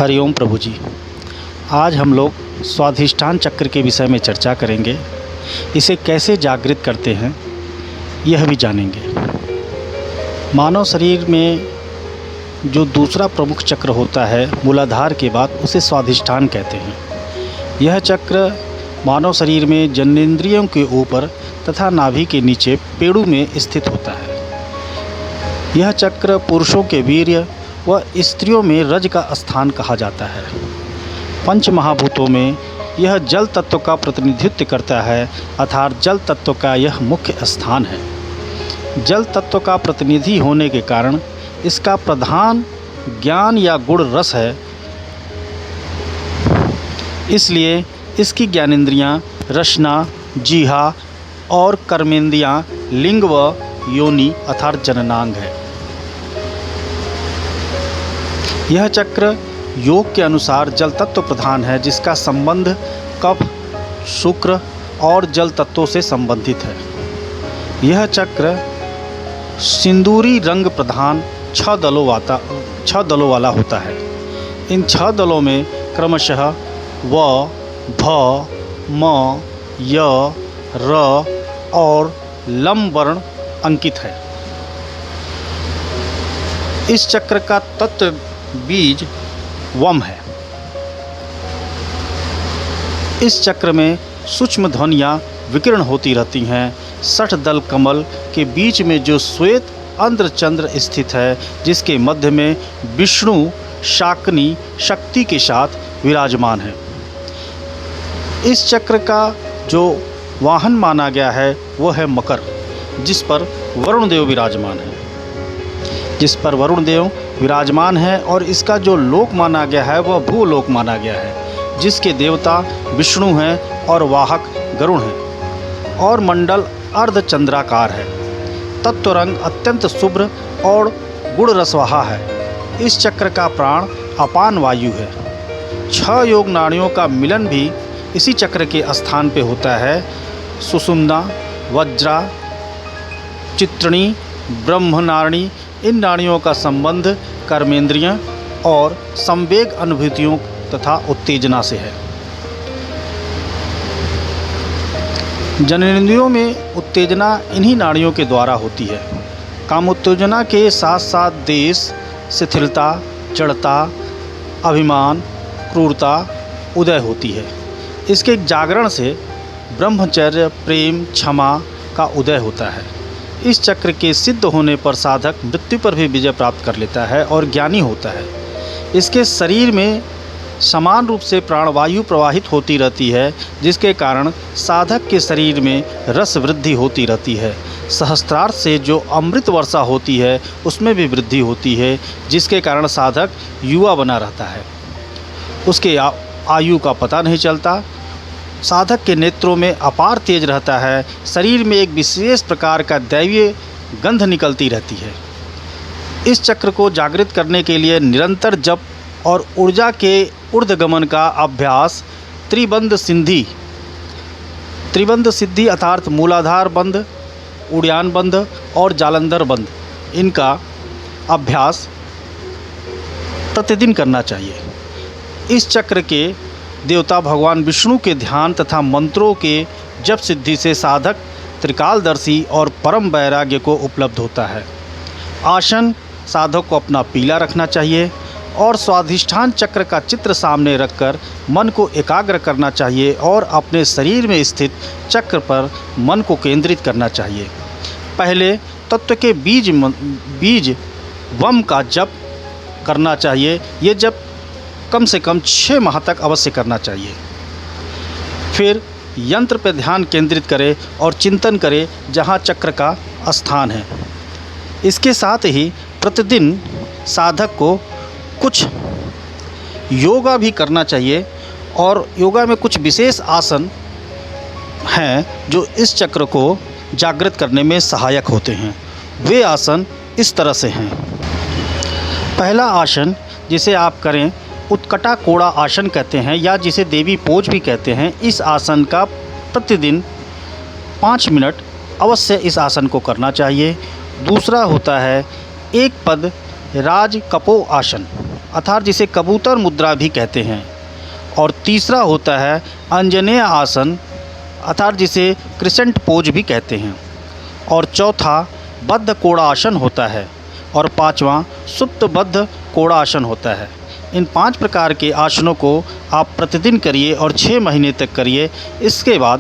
हरिओम प्रभु जी। आज हम लोग स्वाधिष्ठान चक्र के विषय में चर्चा करेंगे। इसे कैसे जागृत करते हैं यह भी जानेंगे। मानव शरीर में जो दूसरा प्रमुख चक्र होता है मूलाधार के बाद, उसे स्वाधिष्ठान कहते हैं। यह चक्र मानव शरीर में जननेंद्रियों के ऊपर तथा नाभि के नीचे पेड़ू में स्थित होता है। यह चक्र पुरुषों के वीर्य व स्त्रियों में रज का स्थान कहा जाता है। पंच महाभूतों में यह जल तत्व का प्रतिनिधित्व करता है, अर्थात जल तत्व का यह मुख्य स्थान है। जल तत्व का प्रतिनिधि होने के कारण इसका प्रधान ज्ञान या गुण रस है। इसलिए इसकी ज्ञानेंद्रियां रसना, जीहा और कर्मेंद्रियां लिंग व योनि अर्थात जननांग है। यह चक्र योग के अनुसार जल तत्व प्रधान है, जिसका संबंध कफ, शुक्र और जल तत्वों से संबंधित है। यह चक्र सिंदूरी रंग प्रधान 6 दलों वाला होता है। इन 6 दलों में क्रमशः व, भ, म, य, र और लम वर्ण अंकित है। इस चक्र का तत्व बीज वम है। इस चक्र में सूक्ष्म ध्वनियाँ विकीर्ण होती रहती हैं। 60 दल कमल के बीच में जो श्वेत अंध्रचंद्र स्थित है, जिसके मध्य में विष्णु शाकिनी शक्ति के साथ विराजमान है। इस चक्र का जो वाहन माना गया है वह है मकर, जिस पर वरुण देव विराजमान है और इसका जो लोक माना गया है वह भूलोक माना गया है, जिसके देवता विष्णु हैं और वाहक गरुण हैं और मंडल अर्धचंद्राकार है। तत्व रंग अत्यंत शुभ्र और गुण रसवाहा है। इस चक्र का प्राण अपान वायु है। 6 योग नाड़ियों का मिलन भी इसी चक्र के स्थान पे होता है। सुषुम्ना, वज्रा, चित्रणी, ब्रह्मनारिणी, इन नाड़ियों का संबंध कर्मेंद्रियां और संवेग अनुभूतियों तथा उत्तेजना से है। जननेंद्रियों में उत्तेजना इन्हीं नाड़ियों के द्वारा होती है। काम उत्तेजना के साथ साथ देश, शिथिलता, जड़ता, अभिमान, क्रूरता उदय होती है। इसके जागरण से ब्रह्मचर्य, प्रेम, क्षमा का उदय होता है। इस चक्र के सिद्ध होने पर साधक मृत्यु पर भी विजय प्राप्त कर लेता है और ज्ञानी होता है। इसके शरीर में समान रूप से प्राणवायु प्रवाहित होती रहती है, जिसके कारण साधक के शरीर में रस वृद्धि होती रहती है। सहस्त्रार्थ से जो अमृत वर्षा होती है उसमें भी वृद्धि होती है, जिसके कारण साधक युवा बना रहता है। उसके आयु का पता नहीं चलता। साधक के नेत्रों में अपार तेज रहता है। शरीर में एक विशेष प्रकार का दैवीय गंध निकलती रहती है। इस चक्र को जागृत करने के लिए निरंतर जप और ऊर्जा के ऊर्ध्वगमन का अभ्यास त्रिबंध सिद्धि अर्थात मूलाधार बंध, उड़ान बंध और जालंधर बंध, इनका अभ्यास प्रतिदिन करना चाहिए। इस चक्र के देवता भगवान विष्णु के ध्यान तथा मंत्रों के जप सिद्धि से साधक त्रिकालदर्शी और परम वैराग्य को उपलब्ध होता है। आसन साधक को अपना पीला रखना चाहिए और स्वाधिष्ठान चक्र का चित्र सामने रखकर मन को एकाग्र करना चाहिए और अपने शरीर में स्थित चक्र पर मन को केंद्रित करना चाहिए। पहले तत्व के बीज वम का जप करना चाहिए। ये जप कम से कम 6 माह तक अवश्य करना चाहिए। फिर यंत्र पर ध्यान केंद्रित करें और चिंतन करें जहाँ चक्र का स्थान है। इसके साथ ही प्रतिदिन साधक को कुछ योगा भी करना चाहिए और योगा में कुछ विशेष आसन हैं जो इस चक्र को जागृत करने में सहायक होते हैं। वे आसन इस तरह से हैं। पहला आसन जिसे आप करें उत्कटा कोड़ा आसन कहते हैं, या जिसे देवी पोज भी कहते हैं। इस आसन का प्रतिदिन 5 मिनट अवश्य इस आसन को करना चाहिए। दूसरा होता है एक पद राज कपो आसन। अर्थात जिसे कबूतर मुद्रा भी कहते हैं। और तीसरा होता है अंजनेय आसन, अर्थात जिसे क्रिसेंट पोज भी कहते हैं। और चौथा बद्ध कोणासन होता है। और पांचवा सुप्त बद्ध कोणासन होता है। इन 5 प्रकार के आसनों को आप प्रतिदिन करिए और 6 महीने तक करिए। इसके बाद